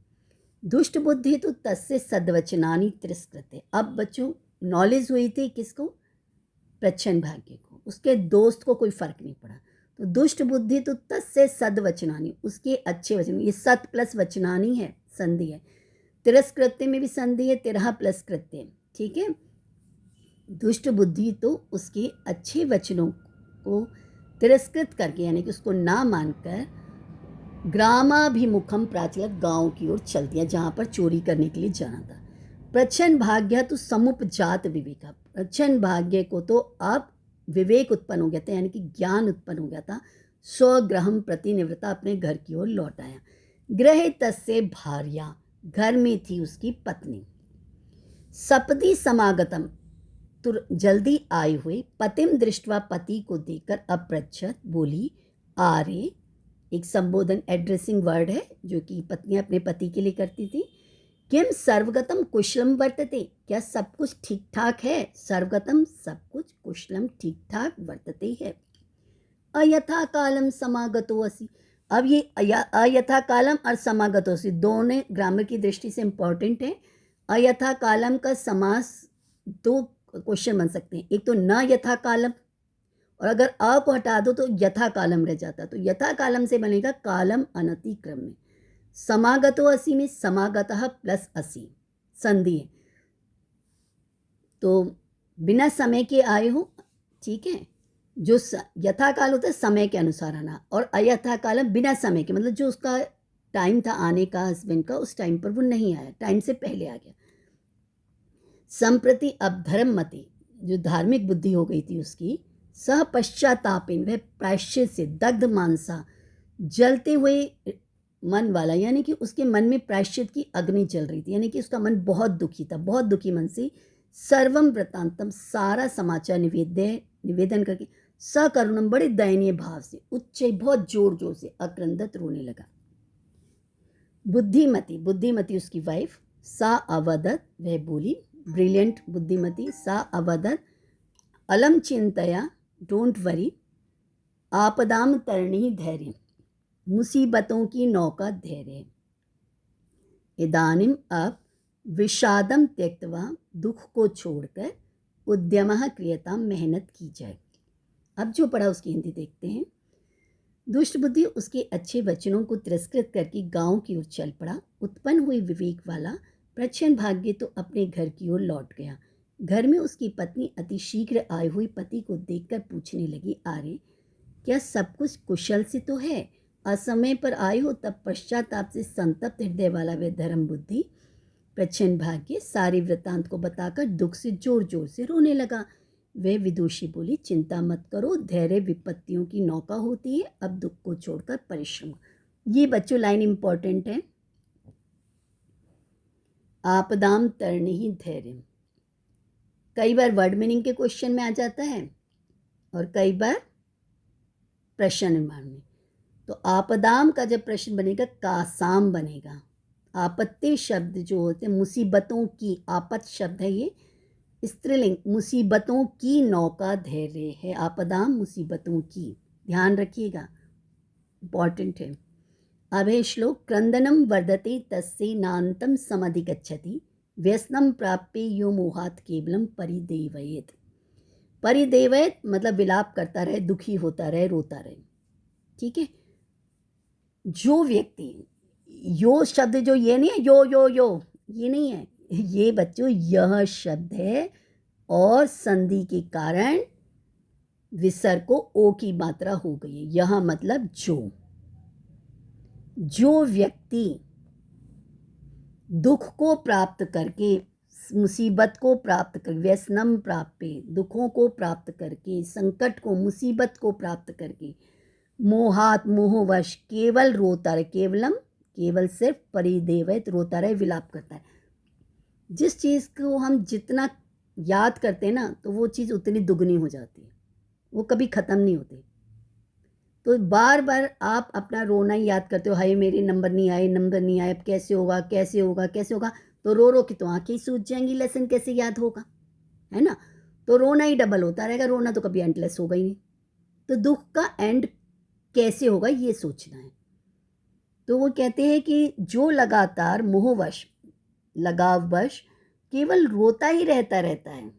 दुष्ट बुद्धि तो तस्य सद्वचनानि तिरस्कृत्य। अब बच्चों नॉलेज हुई थी किसको? प्रच्छन्न भाग्य को, उसके दोस्त को कोई फर्क नहीं पड़ा। तो दुष्ट बुद्धि तो तस्य सद्वचनानि, उसके अच्छे वचन, ये सत प्लस वचनानि है, संधि है। तिरस्कृत्य में भी संधि है, तिरह प्लस कृत्य। ठीक है, दुष्ट बुद्धि तो उसके अच्छे वचनों को तिरस्कृत करके, यानी कि उसको ना मानकर, ग्रामाभिमुखम प्राचलत, गांव की ओर चल दिया जहाँ पर चोरी करने के लिए जाना था। प्रच्छन्न भाग्य तो समुपजात विवेक, प्रच्छन्न भाग्य को तो अब विवेक उत्पन्न हो गया था, यानी कि ज्ञान उत्पन्न हो गया था। स्वग्रहम प्रतिनिवृत्ता, अपने घर की ओर लौट आया। गृहे तस्य भार्या, घर में थी उसकी पत्नी। सपदी समागतम, जल्दी आए हुए, पतिम दृष्टवा, पति को देखकर अपृच्छत, बोली, आरे, एक संबोधन एड्रेसिंग वर्ड है जो कि पत्नियां अपने पति के लिए करती थी। किम सर्वगतम कुशलम वर्तते, क्या सब कुछ ठीक ठाक है? सर्वगतम सब कुछ, कुशलम ठीक ठाक, वर्तते है। अयथा कालम समागतो असि, अब ये अयथा कालम और समागतो असि दोनों ग्रामर की दृष्टि से इंपॉर्टेंट है। अयथा कालम का समास दो क्वेश्चन बन सकते हैं, एक तो न यथा कालम और अगर अ को हटा दो तो यथा कालम रह जाता, तो यथा कालम से बनेगा कालम अनतिक्रम में। समागतो असि में समागतः प्लस असि संधि है, तो बिना समय के आए हो, ठीक है। जो यथा काल होता है समय के अनुसार आना, और अयथा कालम बिना समय के, मतलब जो उसका टाइम था आने का हस्बैंड का, उस टाइम पर वो नहीं आया, टाइम से पहले आ गया। संप्रति अब धर्ममति, जो धार्मिक बुद्धि हो गई थी उसकी, सह पश्चातापिन, वह प्रायश्चित से, दग्ध मानसा, जलते हुए मन वाला, यानी कि उसके मन में प्रायश्चित की अग्नि जल रही थी, यानी कि उसका मन बहुत दुखी था, बहुत दुखी मन से, सर्वम वृत्तांतम, सारा समाचार निवेदन करके, सकरुणम, बड़े दयनीय भाव से, उच्च, बहुत जोर जोर से, अक्रंदत, रोने लगा। बुद्धिमती, बुद्धिमती उसकी वाइफ, सा अवदत, वह बोली, ब्रिलियंट बुद्धिमती, सा अवदत, अलम चिंतया, डोंट वरी, आपदाम तरणी धैर्य, मुसीबतों की नौका धैर्य, इदानीम, अब, विषादम त्यक्त्वा, दुख को छोड़कर, उद्यमः क्रियताम, मेहनत की जाए। अब जो पढ़ा उसकी हिंदी देखते हैं। दुष्ट बुद्धि उसके अच्छे वचनों को तिरस्कृत करके गांव की ओर चल पड़ा। उत्पन्न हुई विवेक वाला प्रच्छन्न भाग्य तो अपने घर की ओर लौट गया। घर में उसकी पत्नी अति शीघ्र आए हुई पति को देखकर पूछने लगी, आर्य, क्या सब कुछ कुशल से तो है? असमय पर आए हो? तब पश्चाताप से संतप्त हृदय वाला वह धर्म बुद्धि प्रच्छन्न भाग्य सारे वृत्तांत को बताकर दुख से जोर जोर से रोने लगा। वह विदुषी बोली, चिंता मत करो, धैर्य विपत्तियों की नौका होती है, अब दुख को छोड़कर परिश्रम। ये बच्चों लाइन इंपॉर्टेंट है। आपदाम तरणे ही धैर्य, कई बार वर्ड मीनिंग के क्वेश्चन में आ जाता है और कई बार प्रश्न निर्माण में। तो आपदाम का जब प्रश्न बनेगा कासाम बनेगा। आपत्ति शब्द जो होते हैं, मुसीबतों की, आपत शब्द है ये स्त्रीलिंग, मुसीबतों की नौका धैर्य है। आपदाम मुसीबतों की, ध्यान रखिएगा, इंपॉर्टेंट है। अब है श्लोक, क्रंदनम वर्धते तस्य नान्तम समधिगच्छति, व्यसनम प्राप्य यो मोहात केवलम परिदेवयेत। परिदेवयेत मतलब विलाप करता रहे, दुखी होता रहे, रोता रहे, ठीक है। जो व्यक्ति, यो शब्द जो ये नहीं है, यो यो यो, ये नहीं है, ये बच्चों यह शब्द है और संधि के कारण विसर्ग को ओ की मात्रा हो गई है। यह मतलब जो व्यक्ति दुख को प्राप्त करके, मुसीबत को प्राप्त कर, व्यसनम प्राप्य, दुखों को प्राप्त करके, संकट को, मुसीबत को प्राप्त करके, मोहात मोहवश केवल रोता रहे, केवलम केवल सिर्फ, परिदेवयत रोता रहे, विलाप करता है। जिस चीज़ को हम जितना याद करते हैं ना, तो वो चीज़ उतनी दुगनी हो जाती है, वो कभी ख़त्म नहीं होती। तो बार बार आप अपना रोना ही याद करते हो, हाय मेरे नंबर नहीं आए, नंबर नहीं आए, अब कैसे होगा, कैसे होगा, कैसे होगा, तो रो रो के तो आँखें ही सूज जाएंगी, लेसन कैसे याद होगा, है ना। तो रोना ही डबल होता रहेगा, रोना तो कभी एंडलेस होगा ही नहीं। तो दुख का एंड कैसे होगा ये सोचना है। तो वो कहते हैं कि जो लगातार मोहवश, लगाववश केवल रोता ही रहता है,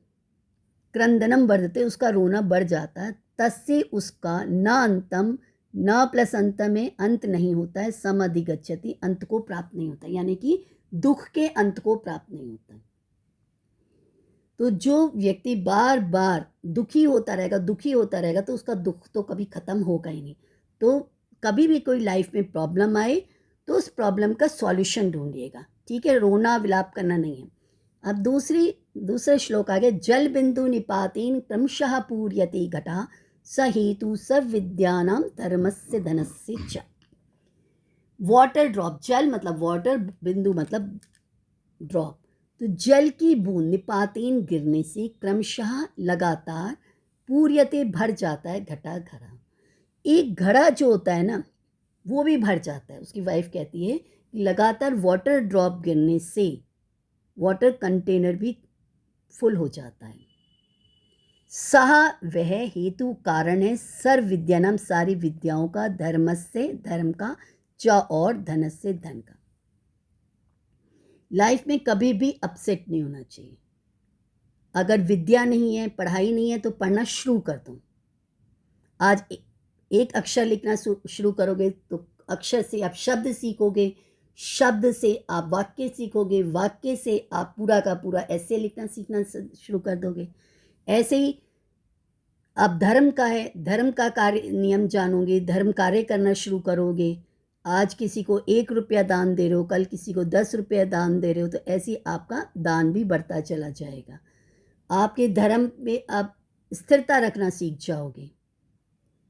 क्रंदनम बढ़ते, उसका रोना बढ़ जाता है, तस्य उसका न अंतम, न प्लस अंत में अंत नहीं होता है, समधिगच्छति अंत को प्राप्त नहीं होता, यानी कि दुख के अंत को प्राप्त नहीं होता। तो जो व्यक्ति बार बार दुखी होता रहेगा तो उसका दुख तो कभी ख़त्म होगा ही नहीं। तो कभी भी कोई लाइफ में प्रॉब्लम आए तो उस प्रॉब्लम का सॉल्यूशन ढूंढिएगा, ठीक है, रोना विलाप करना नहीं है। अब दूसरे श्लोक आगे, जल बिंदु निपातेन क्रमशः पूर्यते घटा, स हेतु सर्वविद्यानां धर्मस्य धनस्य च। वाटर ड्रॉप, जल मतलब वाटर, बिंदु मतलब ड्रॉप, तो जल की बूंद निपातेन गिरने से, क्रमशः लगातार, पूर्यते भर जाता है, घटा घड़ा, एक घड़ा जो होता है ना वो भी भर जाता है। उसकी वाइफ कहती है कि लगातार वाटर ड्रॉप गिरने से वाटर कंटेनर भी फुल हो जाता है। सह वह हेतु कारण है, सर्व विद्या नाम सारी विद्याओं का, धर्म से धर्म का, च और धन से धन का। लाइफ में कभी भी अपसेट नहीं होना चाहिए। अगर विद्या नहीं है, पढ़ाई नहीं है, तो पढ़ना शुरू कर दो, आज एक अक्षर लिखना शुरू करोगे तो अक्षर से आप शब्द सीखोगे, शब्द से आप वाक्य सीखोगे, वाक्य से आप पूरा का पूरा ऐसे लिखना सीखना शुरू कर दोगे। ऐसे ही अब धर्म का है, धर्म का कार्य नियम जानोगे, धर्म कार्य करना शुरू करोगे। आज किसी को 1 रुपया दान दे रहे हो, कल किसी को 10 रुपया दान दे रहे हो, तो ऐसे ही आपका दान भी बढ़ता चला जाएगा। आपके धर्म में आप स्थिरता रखना सीख जाओगे,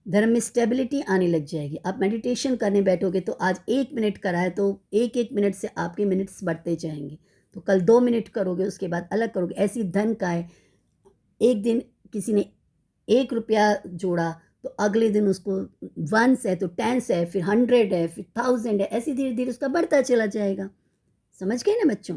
धर्म में स्टेबिलिटी आने लग जाएगी। आप मेडिटेशन करने बैठोगे तो आज 1 मिनट करा है तो 1-1 मिनट से आपके मिनट्स बढ़ते जाएंगे, तो कल 2 मिनट करोगे, उसके बाद अलग करोगे। ऐसी धन का है, एक दिन किसी ने 1 रुपया जोड़ा तो अगले दिन उसको 1 है तो 10 है, फिर 100 है, फिर 1000 है, ऐसे धीरे धीरे उसका बढ़ता चला जाएगा। समझ गए ना बच्चों?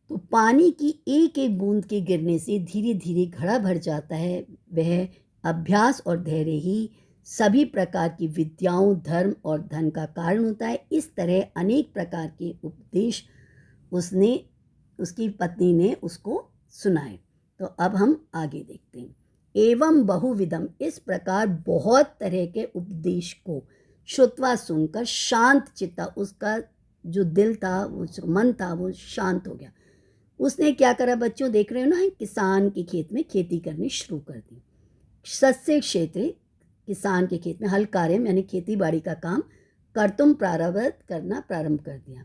तो पानी की एक एक बूंद के गिरने से धीरे धीरे घड़ा भर जाता है। वह अभ्यास और धैर्य ही सभी प्रकार की विद्याओं, धर्म और धन का कारण होता है। इस तरह अनेक प्रकार के उपदेश उसकी पत्नी ने उसको सुनाए। तो अब हम आगे देखते हैं। एवं बहुविधम, इस प्रकार बहुत तरह के उपदेश को श्रुत्वा सुनकर शांत चित्ता, उसका जो दिल था, वो मन था, वो शांत हो गया। उसने क्या करा बच्चों, देख रहे हो ना, किसान के खेत में खेती करनी शुरू कर दी। सस्य क्षेत्र, किसान के खेत में हल कार्य यानी खेती बाड़ी का काम करना प्रारंभ कर दिया।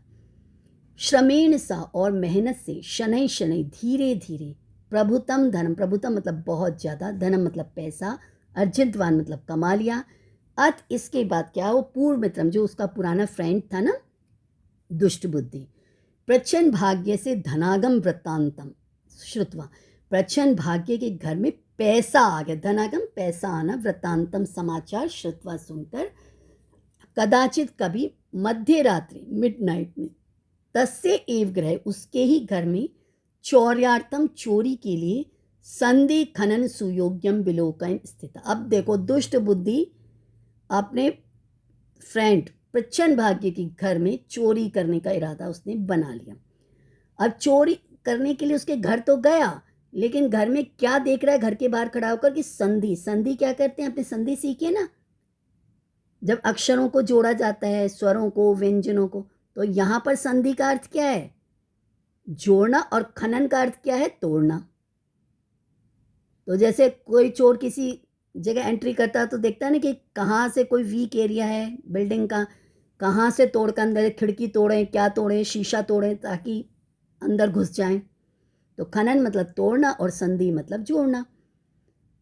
श्रमेण सा, और मेहनत से, शनै शनै, धीरे धीरे, प्रभुतम धनम, प्रभुतम मतलब बहुत ज़्यादा, धनम मतलब पैसा, अर्जितवान मतलब कमा लिया। अत इसके बाद क्या हो, पूर्व मित्रम जो उसका पुराना फ्रेंड था ना, दुष्ट बुद्धि, प्रच्छन्न भाग्य से धनागम वृत्तांतम श्रुत्वा, प्रच्छन्न भाग्य के घर में पैसा आ गया, धनागम पैसा आना, वृत्तांतम समाचार श्रुत्वा सुनकर, कदाचित कभी मध्य रात्रि मिडनाइट में, तस्य एव ग्रह उसके ही घर में, चौर्यार्थम चोरी के लिए, संधि खनन सुयोग्यम विलोकन स्थित। अब देखो दुष्ट बुद्धि अपने फ्रेंड प्रच्छन्न भाग्य के घर में चोरी करने का इरादा उसने बना लिया। अब चोरी करने के लिए उसके घर तो गया, लेकिन घर में क्या देख रहा है, घर के बाहर खड़ा होकर कि संधि, संधि क्या करते हैं, अपने संधि सीखिए ना, जब अक्षरों को जोड़ा जाता है, स्वरों को, व्यंजनों को, तो यहां पर संधि का अर्थ क्या है, जोड़ना, और खनन का अर्थ क्या है, तोड़ना। तो जैसे कोई चोर किसी जगह एंट्री करता है तो देखता है ना कि कहाँ से कोई वीक एरिया है बिल्डिंग का, कहाँ से तोड़ कर अंदर, खिड़की तोड़ें, क्या तोड़ें, शीशा तोड़ें ताकि अंदर घुस जाएं। तो खनन मतलब तोड़ना और संधि मतलब जोड़ना।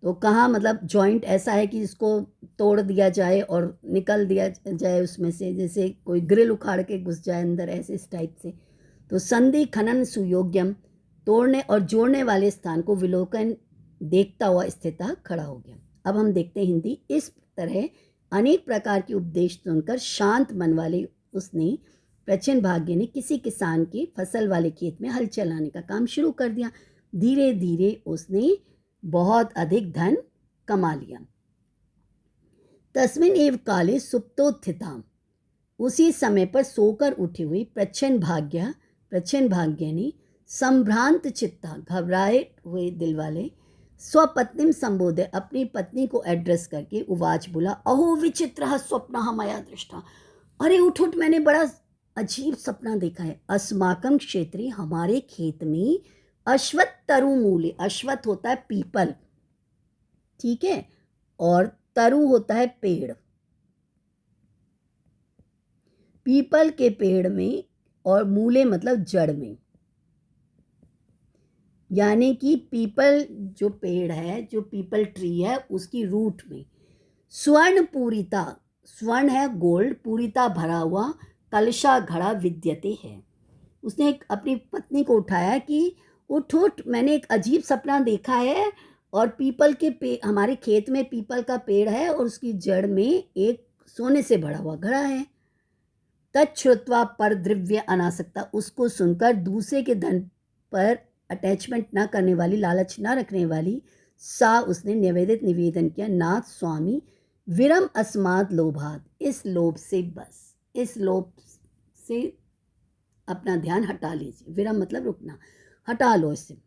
तो कहाँ मतलब जॉइंट ऐसा है कि इसको तोड़ दिया जाए और निकल दिया जाए उसमें से, जैसे कोई ग्रिल उखाड़ के घुस जाए अंदर, ऐसे इस टाइप से। तो संधि खनन सुयोग्यम, तोड़ने और जोड़ने वाले स्थान को विलोकन देखता हुआ स्थित खड़ा हो गया। अब हम देखते हैं हिंदी। इस तरह अनेक प्रकार के उपदेश सुनकर शांत मन वाले उसने, प्रच्छन्न भाग्य ने, किसी किसान के फसल वाले खेत में हल चलाने का काम शुरू कर दिया। धीरे धीरे उसने बहुत अधिक धन कमा लिया। तस्मिन एव काले सुप्तोत्थिताम, उसी समय पर सोकर उठी हुई प्रच्छन्न भाग्य ने संभ्रांत चित्ता, घबराए हुए दिल वाले, स्वपत्नी संबोधे, अपनी पत्नी को एड्रेस करके, उवाच बोला, अहो विचित्र स्वप्न मया दृष्टा, अरे उठ उठ, मैंने बड़ा अजीब सपना देखा है। अस्माकम क्षेत्रे, हमारे खेत में, अश्वत्थ तरु मूले, अश्वत्थ होता है पीपल, ठीक है, और तरु होता है पेड़, पीपल के पेड़ में, और मूले मतलब जड़ में, यानी कि पीपल जो पेड़ है, जो पीपल ट्री है, उसकी रूट में, स्वर्ण पूरिता, स्वर्ण है गोल्ड, पूरिता भरा हुआ, कलशा घड़ा विद्यते है। उसने अपनी पत्नी को उठाया कि उठ उठ, मैंने एक अजीब सपना देखा है, और पीपल के हमारे खेत में पीपल का पेड़ है और उसकी जड़ में एक सोने से भरा हुआ घड़ा है। तच्छ्रुत्वा पर द्रव्य अनासक्ता, उसको सुनकर दूसरे के धन पर अटैचमेंट ना करने वाली, लालच ना रखने वाली, सा उसने निवेदन किया, नाथ स्वामी, विरम अस्माद लोभात, इस लोभ से बस, इस लोभ से अपना ध्यान हटा लीजिए। विरम मतलब रुकना, हटा लो इससे।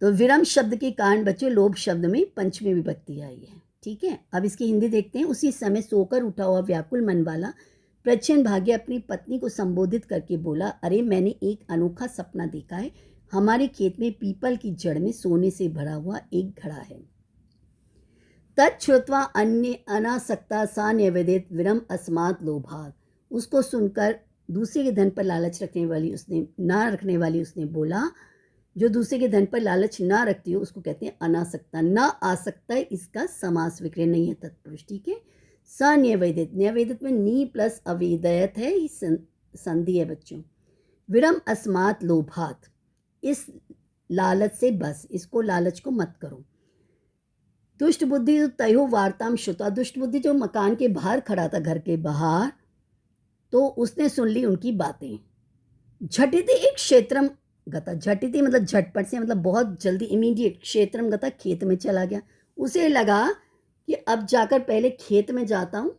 तो विरम शब्द के कारण बच्चों लोभ शब्द में पंचमी विभक्ति आई है। ठीक है। अब इसकी हिंदी देखते हैं। उसी समय सोकर उठा हुआ व्याकुल मन वाला प्रच्छन्न भाग्य अपनी पत्नी को संबोधित करके बोला, अरे मैंने एक अनोखा सपना देखा है। हमारे खेत में पीपल की जड़ में सोने से भरा हुआ एक घड़ा है। तच्छ्रुत्वा अन्य अनासक्ता सा न्यवेदित विरम अस्मात् लोभात्। उसको सुनकर दूसरे के धन पर लालच रखने वाली उसने बोला, जो दूसरे के धन पर लालच ना रखती हो उसको कहते हैं अनासक्ता। ना आसक्ता इसका समास विक्रय नहीं है तत्पुरुष, ठीक है। सन्यवेदित, न्यवेदित में नी प्लस अवेदयत है, ये संधि है बच्चों। विरम अस्मात् लोभात्, इस लालच से बस, इसको लालच को मत करो। दुष्ट बुद्धि तयो वार्ताम श्रुता, दुष्ट बुद्धि जो मकान के बाहर खड़ा था, घर के बाहर, तो उसने सुन ली उनकी बातें। झटिति एक क्षेत्रम गता, झटिति मतलब झटपट से, मतलब बहुत जल्दी, इमीडिएट। क्षेत्रम गता खेत में चला गया। उसे लगा कि अब जाकर पहले खेत में जाता हूँ,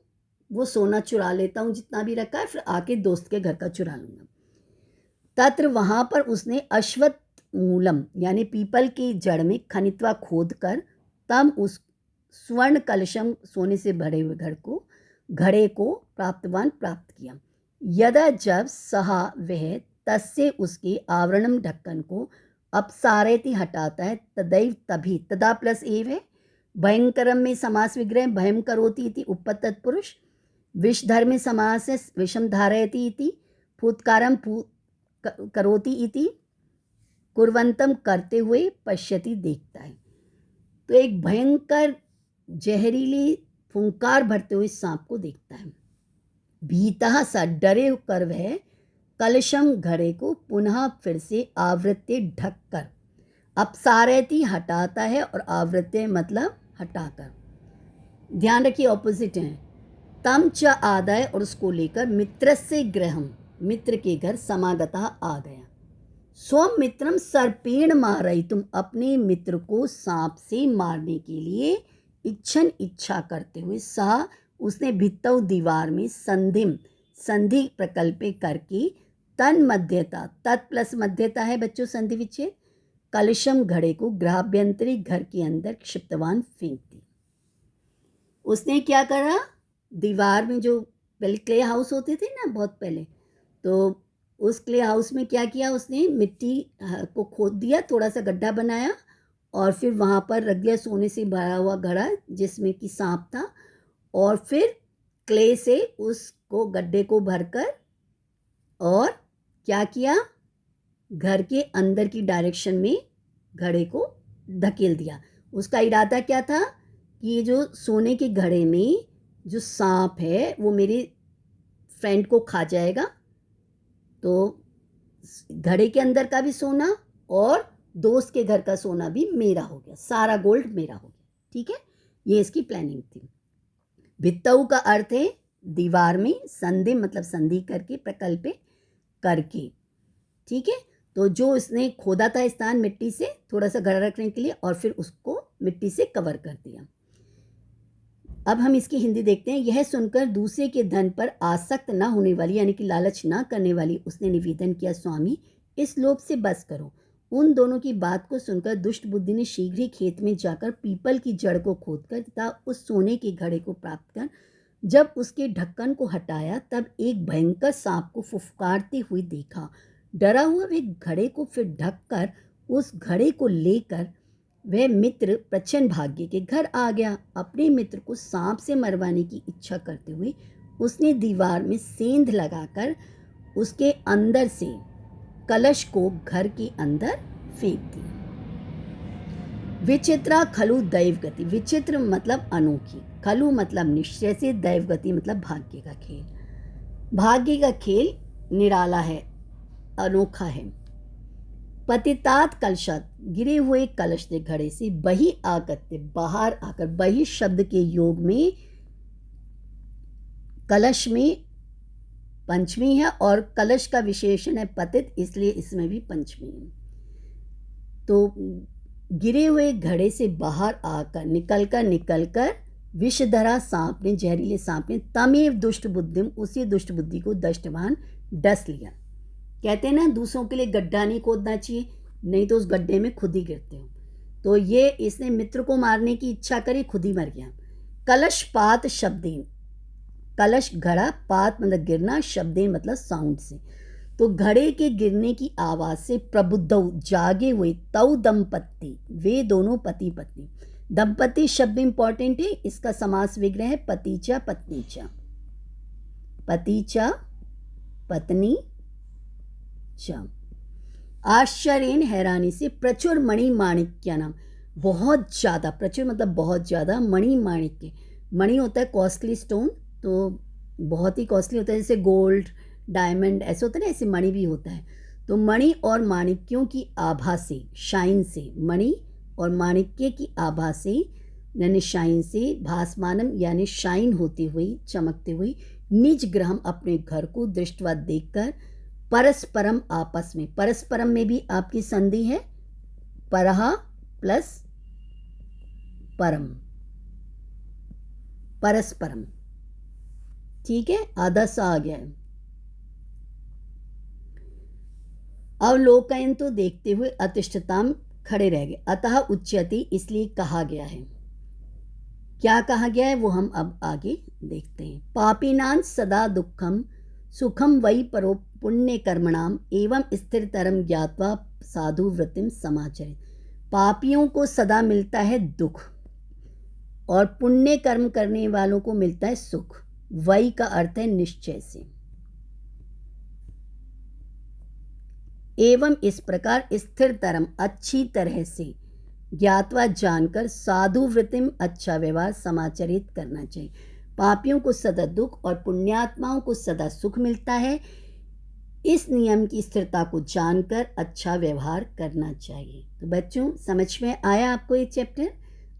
वो सोना चुरा लेता हूँ जितना भी रखा है, फिर आके दोस्त के घर का चुरा लूँगा। तत्र वहाँ पर उसने अश्वत्थ मूलम यानी पीपल की जड़ में खनित्वा खोद कर तम उस स्वर्ण कलशम, सोने से भरे हुए घड़े को प्राप्त किया। यदा जब सहा वह तस्से उसके आवरणम ढक्कन को अपसारेति हटाता है, तदैव तभी, तदा प्लस एव है। भयंकरम में समास विग्रह, भयम करोति इति उपपद तत्पुरुष। विषधर में समास है विषम धारयति इति। फूत्कारम करोति इति, कुर्वंतम करते हुए, पश्यति देखता है। तो एक भयंकर जहरीली फुंकार भरते हुए सांप को देखता है। भीतः सा, डरे कर वह कलशम, घड़े को पुनः फिर से आवृत्य ढक कर, अपसारयति हटाता है, और आवृत्य मतलब हटाकर। ध्यान रखिए ऑपोजिट है। तम च आदाय, और उसको लेकर मित्रस्य गृहम, मित्र के घर समागता आ गया। स्वम मित्रम सर्पेण मारयितुम, अपने मित्र को सांप से मारने के लिए इच्छा करते हुए, सह उसने भित्तौ, दीवार में, संधिम संधि प्रकल्पे करके, तन मध्यता, तत् प्लस मध्यता है बच्चों संधि विच्छेद, कलशम घड़े को गृहाभ्यंतरी घर के अंदर क्षिप्तवान फेंक दी। उसने क्या करा, दीवार में जो पहले क्ले हाउस होते थे ना बहुत पहले, तो उस क्ले हाउस में क्या किया उसने, मिट्टी को खोद दिया, थोड़ा सा गड्ढा बनाया, और फिर वहाँ पर रख दिया सोने से भरा हुआ घड़ा जिसमें कि सांप था, और फिर क्ले से उसको गड्ढे को भरकर, और क्या किया, घर के अंदर की डायरेक्शन में घड़े को धकेल दिया। उसका इरादा क्या था कि ये जो सोने के घड़े में जो सांप है वो मेरे फ्रेंड को खा जाएगा, तो घड़े के अंदर का भी सोना और दोस्त के घर का सोना भी मेरा हो गया, सारा गोल्ड मेरा हो गया, ठीक है। ये इसकी प्लानिंग थी। भित्तऊ का अर्थ है दीवार में, संधि मतलब संधि करके, प्रकल्पे करके, ठीक है। तो जो इसने खोदा था स्थान मिट्टी से, थोड़ा सा घड़ा रखने के लिए, और फिर उसको मिट्टी से कवर कर दिया। अब हम इसकी हिंदी देखते हैं। यह सुनकर दूसरे के धन पर आसक्त ना होने वाली यानी कि लालच ना करने वाली उसने निवेदन किया, स्वामी इस लोभ से बस करो। उन दोनों की बात को सुनकर दुष्ट बुद्धि ने शीघ्र ही खेत में जाकर पीपल की जड़ को खोदकर तथा उस सोने के घड़े को प्राप्त कर जब उसके ढक्कन को हटाया, तब एक भयंकर सांप को फुफकारते हुए देखा। डरा हुआ वह घड़े को फिर ढककर उस घड़े को लेकर वह मित्र प्रच्छन्न भाग्य के घर आ गया। अपने मित्र को सांप से मरवाने की इच्छा करते हुए उसने दीवार में सेंध लगाकर उसके अंदर से कलश को घर के अंदर फेंक दिया। विचित्रा खलु दैव गति, विचित्र मतलब अनोखी, खलु मतलब निश्चय से, दैव गति मतलब भाग्य का खेल। भाग्य का खेल निराला है, अनोखा है। पतितात कलशात, गिरे हुए कलश ने घड़े से बही आगत्य, बाहर आकर, बही शब्द के योग में कलश में पंचमी है और कलश का विशेषण है पतित, इसलिए इसमें भी पंचमी है। तो गिरे हुए घड़े से बाहर आकर, निकलकर विषधरा सांप ने, जहरीले सांप ने, तमेव दुष्ट बुद्धिम, उसी दुष्ट बुद्धि को दष्टवान डस लिया। कहते हैं ना दूसरों के लिए गड्ढा नहीं खोदना चाहिए, नहीं तो उस गड्ढे में खुद ही गिरते हो। तो ये इसने मित्र को मारने की इच्छा करी, खुद ही मर गया। कलशपात शब्देन, कलश घड़ा, पात मतलब गिरना, शब्देन मतलब साउंड से। तो घड़े के गिरने की आवाज़ से प्रबुद्धौ जागे हुए, तौ दंपत्ति वे दोनों पति पत्नी। दंपत्ति शब्द इंपॉर्टेंट है, इसका समास विग्रह है पतिचा पत्नीचा, पतिचा पत्नी च। आश्चर्य हैरानी से प्रचुर मणि माणिक्य नाम, बहुत ज़्यादा, प्रचुर मतलब बहुत ज़्यादा, मणि माणिक्य, मणि होता है कॉस्टली स्टोन, तो बहुत ही कॉस्टली होता है, जैसे गोल्ड डायमंड ऐसे होता है ना, ऐसे मणि भी होता है। तो मणि और माणिक्यों की आभा से, शाइन से, मणि और माणिक्य की आभा से यानी शाइन से, भासमानम यानी शाइन होती हुई, चमकते हुई, निज गृहम अपने घर को दृष्टवा देखकर, परस्परम आपस में, परस्परम में भी आपकी संधि है, परहा प्लस परम, परस्परम, ठीक है, आधा सा आ गया है। अवलोकन तो देखते हुए, अतिष्ठताम खड़े रह गए, अतः उच्यति इसलिए कहा गया है। क्या कहा गया है वो हम अब आगे देखते हैं। पापीनां सदा दुखम सुखम वै परो पुण्य कर्मणाम एवं स्थिरतरम ज्ञात्वा साधु व्रतिम समाचरित। पापियों को सदा मिलता है दुख और पुण्य कर्म करने वालों को मिलता है सुख। वै का अर्थ है निश्चय से। एवं इस प्रकार स्थिरतरम अच्छी तरह से, ज्ञातवा जानकर, साधु वृत्तिम अच्छा व्यवहार समाचरित करना चाहिए। पापियों को सदा दुख और पुण्यात्माओं को सदा सुख मिलता है। इस नियम की स्थिरता को जानकर अच्छा व्यवहार करना चाहिए। तो बच्चों समझ में आया आपको ये चैप्टर?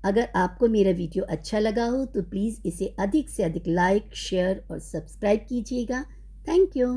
अगर आपको मेरा वीडियो अच्छा लगा हो तो प्लीज़ इसे अधिक से अधिक लाइक, शेयर और सब्सक्राइब कीजिएगा। Thank you.